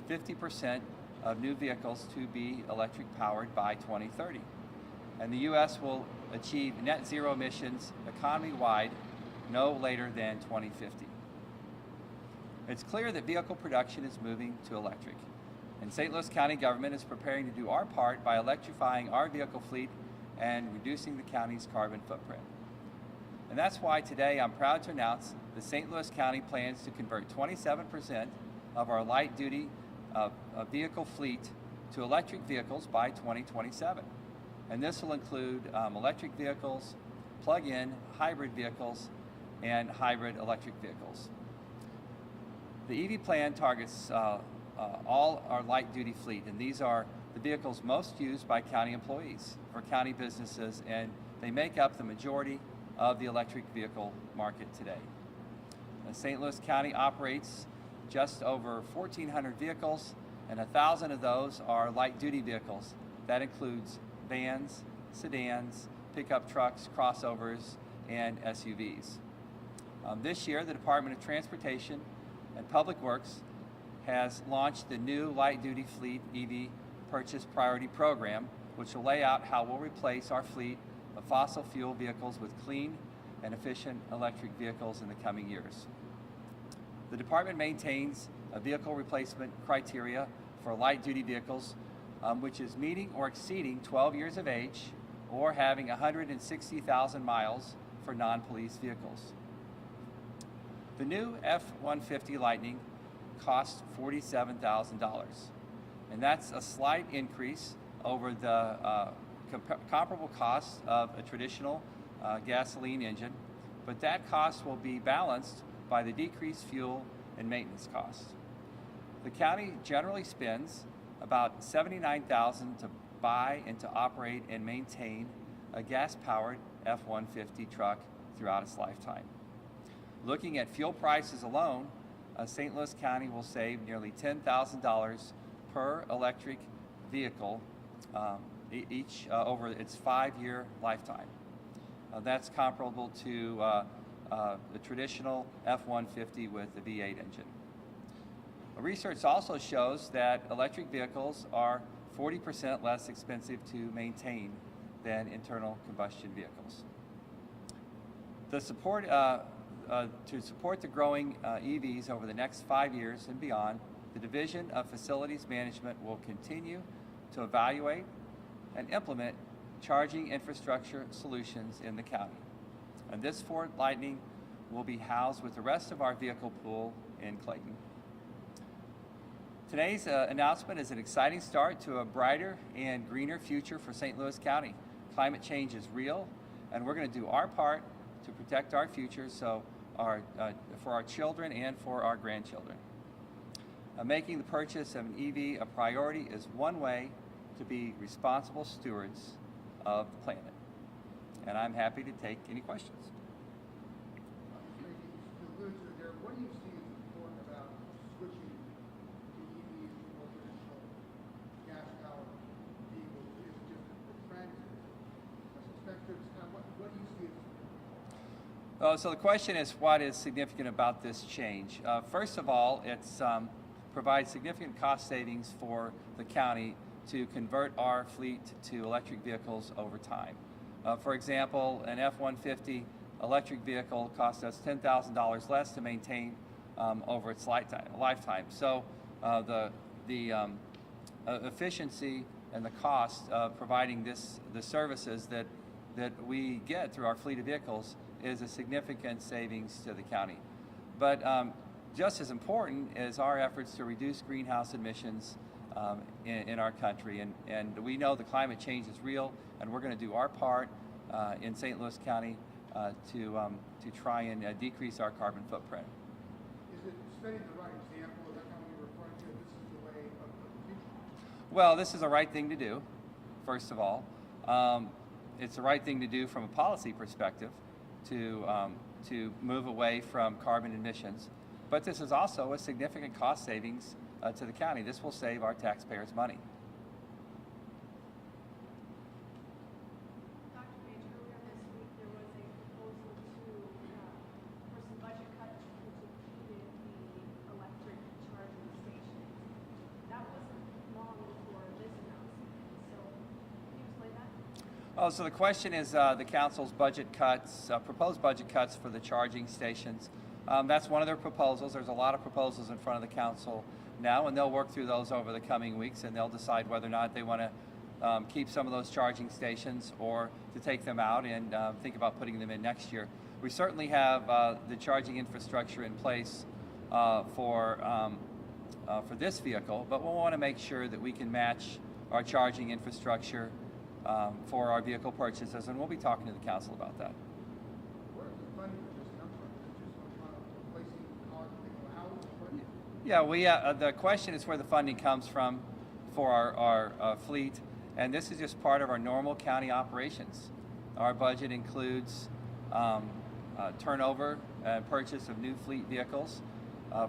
50% of new vehicles to be electric powered by 2030. And the U.S. will achieve net zero emissions economy-wide no later than 2050. It's clear that vehicle production is moving to electric, and St. Louis County government is preparing to do our part by electrifying our vehicle fleet and reducing the county's carbon footprint. And that's why today I'm proud to announce that St. Louis County plans to convert 27% of our light-duty vehicle fleet to electric vehicles by 2027. And this will include electric vehicles, plug-in hybrid vehicles, and hybrid electric vehicles. The EV plan targets all our light-duty fleet, and these are the vehicles most used by county employees or county businesses, and they make up the majority of the electric vehicle market today. St. Louis County operates just over 1,400 vehicles, and 1,000 of those are light-duty vehicles. That includes vans, sedans, pickup trucks, crossovers, and SUVs. This year, the Department of Transportation and Public Works has launched the new light-duty fleet EV Purchase Priority Program, which will lay out how we'll replace our fleet of fossil fuel vehicles with clean and efficient electric vehicles in the coming years. The department maintains a vehicle replacement criteria for light-duty vehicles, which is meeting or exceeding 12 years of age or having 160,000 miles for non-police vehicles. The new F-150 Lightning costs $47,000, and that's a slight increase over the comparable cost of a traditional gasoline engine, but that cost will be balanced by the decreased fuel and maintenance costs. The county generally spends about $79,000 to buy and to operate and maintain a gas-powered F-150 truck throughout its lifetime. Looking at fuel prices alone, St. Louis County will save nearly $10,000 per electric vehicle each over its 5-year lifetime. That's comparable to the traditional F-150 with the V8 engine. Research also shows that electric vehicles are 40% less expensive to maintain than internal combustion vehicles. To support the growing EVs over the next 5 years and beyond, the Division of Facilities Management will continue to evaluate and implement charging infrastructure solutions in the county. And this Ford Lightning will be housed with the rest of our vehicle pool in Clayton. Today's announcement is an exciting start to a brighter and greener future for St. Louis County. Climate change is real, and we're going to do our part to protect our future for our children and for our grandchildren. Making the purchase of an EV a priority is one way to be responsible stewards of the planet. And I'm happy to take any questions. What do you see as important about switching to EVs from more traditional gas-powered vehicles? Is it just the trend? I suspect there's what do you see as So the question is, what is significant about this change? First of all, it provides significant cost savings for the county to convert our fleet to electric vehicles over time. For example, an F-150 electric vehicle costs us $10,000 less to maintain over its lifetime. So the efficiency and the cost of providing the services that we get through our fleet of vehicles is a significant savings to the county. But just as important is our efforts to reduce greenhouse emissions in our country. And we know the climate change is real, and we're going to do our part in St. Louis County to try and decrease our carbon footprint. Is it setting the right example? Is that kind of what you're referring to? This is the way of the future? Well, this is the right thing to do, first of all. It's the right thing to do from a policy perspective to move away from carbon emissions. But this is also a significant cost savings to the county. This will save our taxpayers money. Dr. Page, earlier this week there was a proposal for some budget cuts to heated the electric charging stations. Oh, so the question is the council's budget cuts, proposed budget cuts for the charging stations. That's one of their proposals. There's a lot of proposals in front of the council now, and they'll work through those over the coming weeks, and they'll decide whether or not they want to keep some of those charging stations or to take them out and think about putting them in next year. We certainly have the charging infrastructure in place for this vehicle, but we'll want to make sure that we can match our charging infrastructure for our vehicle purchases, and we'll be talking to the council about that. Where does the funding for this come from? Is it just on replacing cars that they go out? What- Yeah, the question is where the funding comes from for our fleet, and this is just part of our normal county operations. Our budget includes turnover and purchase of new fleet vehicles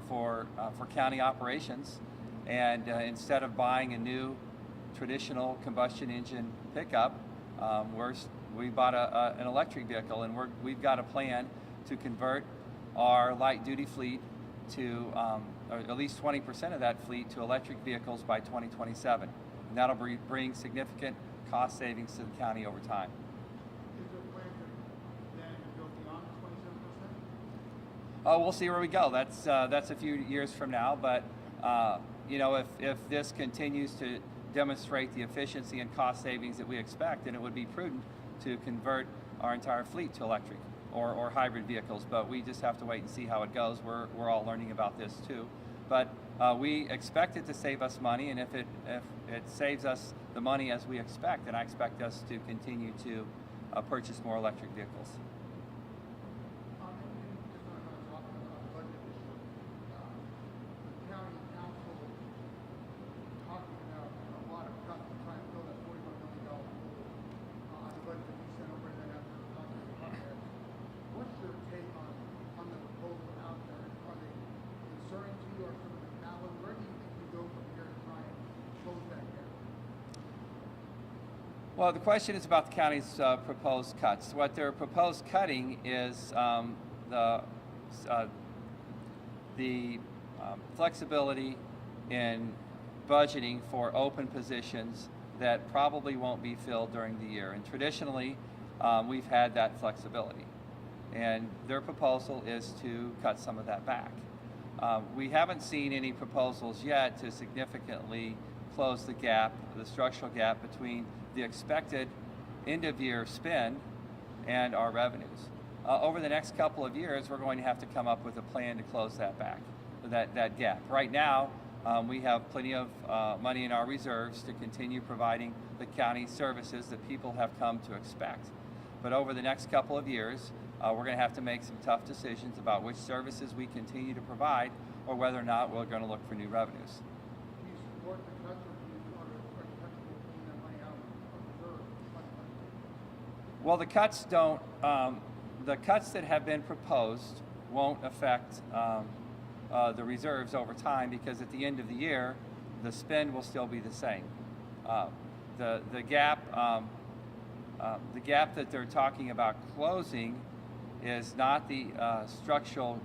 for county operations, and instead of buying a new traditional combustion engine pickup, we bought an electric vehicle, and we've got a plan to convert our light duty fleet to or at least 20% of that fleet to electric vehicles by 2027, and that'll bring significant cost savings to the county over time. Is there a plan to then go beyond 27%? Oh, we'll see where we go. That's a few years from now, but you know, if this continues to demonstrate the efficiency and cost savings that we expect, then it would be prudent to convert our entire fleet to electric or hybrid vehicles. But we just have to wait and see how it goes. We're all learning about this too, but we expect it to save us money, and if it saves us the money as we expect, then I expect us to continue to purchase more electric vehicles. And just on another topic about budget issue, the county council talking about a lot of cuts to try and fill that $41 million hole on the budget that we sent over, and then after talking to the department heads. What's your take on the proposal out there? Are they concerning to you, or some of them valid? Where do you think you go from here to try and close that gap? Well, the question is about the county's proposed cuts. What they're proposed cutting is the flexibility in budgeting for open positions that probably won't be filled during the year. And traditionally, we've had that flexibility. And their proposal is to cut some of that back. We haven't seen any proposals yet to significantly close the gap, the structural gap between the expected end-of-year spend and our revenues. Over the next couple of years, we're going to have to come up with a plan to close that back, that gap. Right now, we have plenty of money in our reserves to continue providing the county services that people have come to expect. But over the next couple of years, we're going to have to make some tough decisions about which services we continue to provide, or whether or not we're going to look for new revenues. Do you support the cuts, or are you comfortable pulling that money out of reserve? Well, the cuts don't. The cuts that have been proposed won't affect the reserves over time, because at the end of the year, the spend will still be the same. The gap that they're talking about closing is not the structural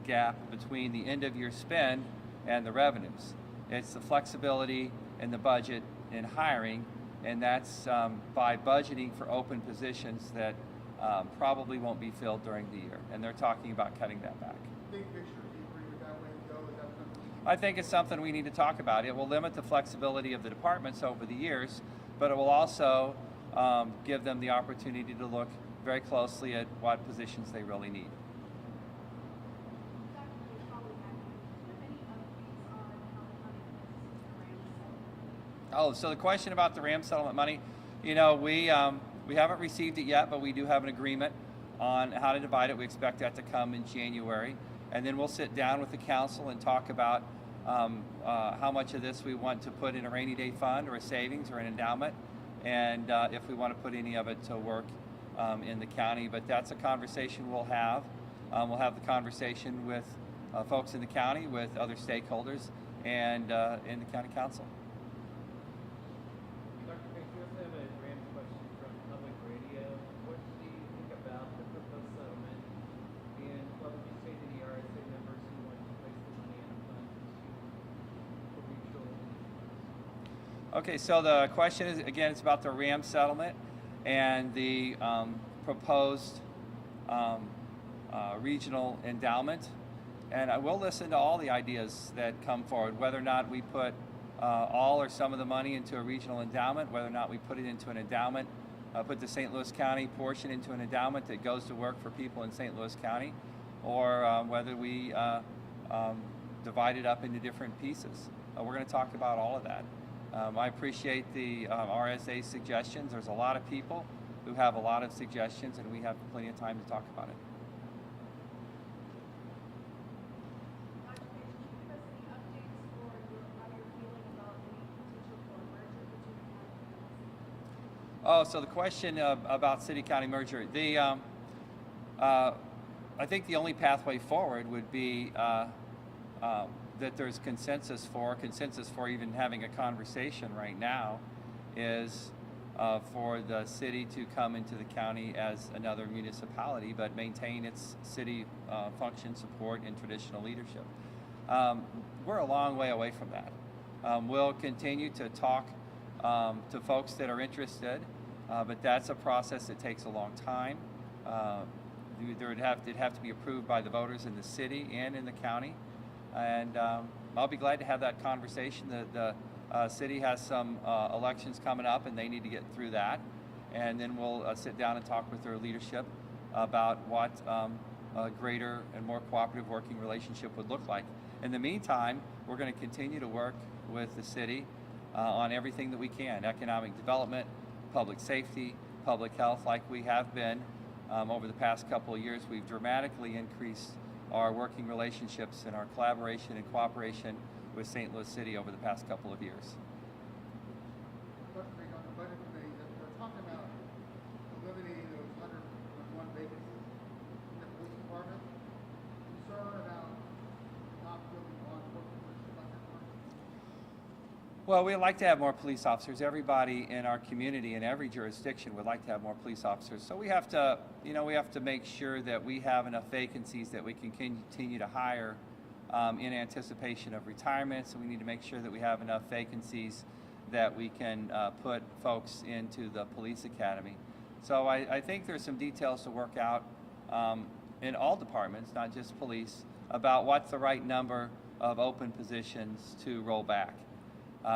gap between the end of year spend and the revenues. It's the flexibility in the budget in hiring, and that's by budgeting for open positions that probably won't be filled during the year. And they're talking about cutting that back. Big picture, do you agree with that way to go? Is that something you I think it's something we need to talk about. It will limit the flexibility of the departments over the years, but it will also give them the opportunity to look very closely at what positions they really need. Dr. Probably had, do you have any updates on how the county plans to arrange settlement? Oh, so the question about the RAM settlement money, you know, we haven't received it yet, but we do have an agreement on how to divide it. We expect that to come in January, and then we'll sit down with the council and talk about how much of this we want to put in a rainy day fund or a savings or an endowment, and if we want to put any of it to work in the county. But that's a conversation we'll have. We'll have the conversation with folks in the county, with other stakeholders, and in the county council. Dr. Banks, we also have a random question from Public Radio. What do you think about the proposed settlement? And what would you say to the RSA members who want to place the money in a fund for mutual? Okay, so the question is, again, it's about the RAM settlement. and the proposed regional endowment. And I will listen to all the ideas that come forward, whether or not we put all or some of the money into a regional endowment, whether or not we put it into an endowment, put the St. Louis County portion into an endowment that goes to work for people in St. Louis County, or whether we divide it up into different pieces. We're going to talk about all of that. I appreciate the RSA suggestions. There's a lot of people who have a lot of suggestions, and we have plenty of time to talk about it. Dr. Page, can you give us any updates for how you're feeling about the potential for a merger between the county and the city? Oh, so the question about city-county merger. I think the only pathway forward would be that there's consensus for even having a conversation right now is for the city to come into the county as another municipality, but maintain its city function, support, and traditional leadership. We're a long way away from that. We'll continue to talk to folks that are interested, but that's a process that takes a long time. It'd have to be approved by the voters in the city and in the county. And I'll be glad to have that conversation. The city has some elections coming up, and they need to get through that. And then we'll sit down and talk with their leadership about what a greater and more cooperative working relationship would look like. In the meantime, we're going to continue to work with the city on everything that we can: economic development, public safety, public health, like we have been over the past couple of years. We've dramatically increased our working relationships and our collaboration and cooperation with St. Louis City over the past couple of years. Question on the budget committee, that they're talking about eliminating those 101 vacancies in the police department. Concern about not filling on working positions like that one? Well, we'd like to have more police officers. Everybody in our community, in every jurisdiction, would like to have more police officers. So we have to, we have to make sure that we have enough vacancies that we can continue to hire in anticipation of retirement. So we need to make sure that we have enough vacancies that we can put folks into the police academy. So I think there's some details to work out in all departments, not just police, about what's the right number of open positions to roll back.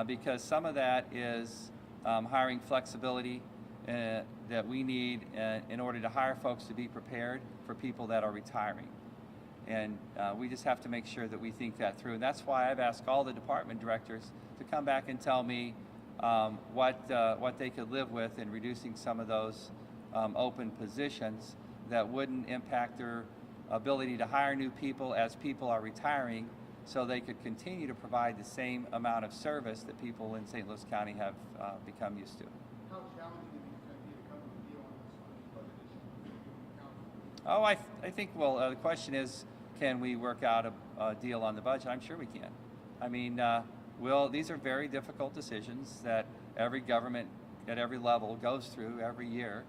Because some of that is hiring flexibility that we need in order to hire folks to be prepared for people that are retiring. And we just have to make sure that we think that through. And that's why I've asked all the department directors to come back and tell me what they could live with in reducing some of those open positions that wouldn't impact their ability to hire new people as people are retiring, so they could continue to provide the same amount of service that people in St. Louis County have become used to. How challenging do you think it's going to be to come to a deal on this budget issue with council? Oh, I think, well, the question is, can we work out a deal on the budget? I'm sure we can. I mean, these are very difficult decisions that every government at every level goes through every year.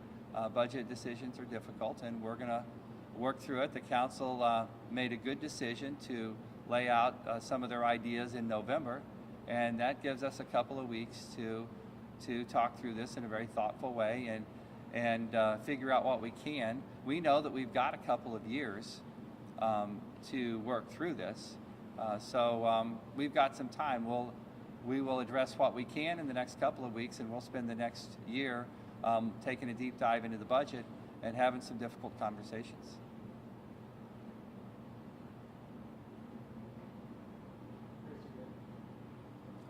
Budget decisions are difficult, and we're going to work through it. The council made a good decision to lay out some of their ideas in November, and that gives us a couple of weeks to talk through this in a very thoughtful way and figure out what we can. We know that we've got a couple of years to work through this, so we've got some time. We will address what we can in the next couple of weeks, and we'll spend the next year taking a deep dive into the budget and having some difficult conversations.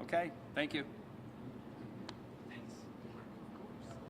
Okay, thank you.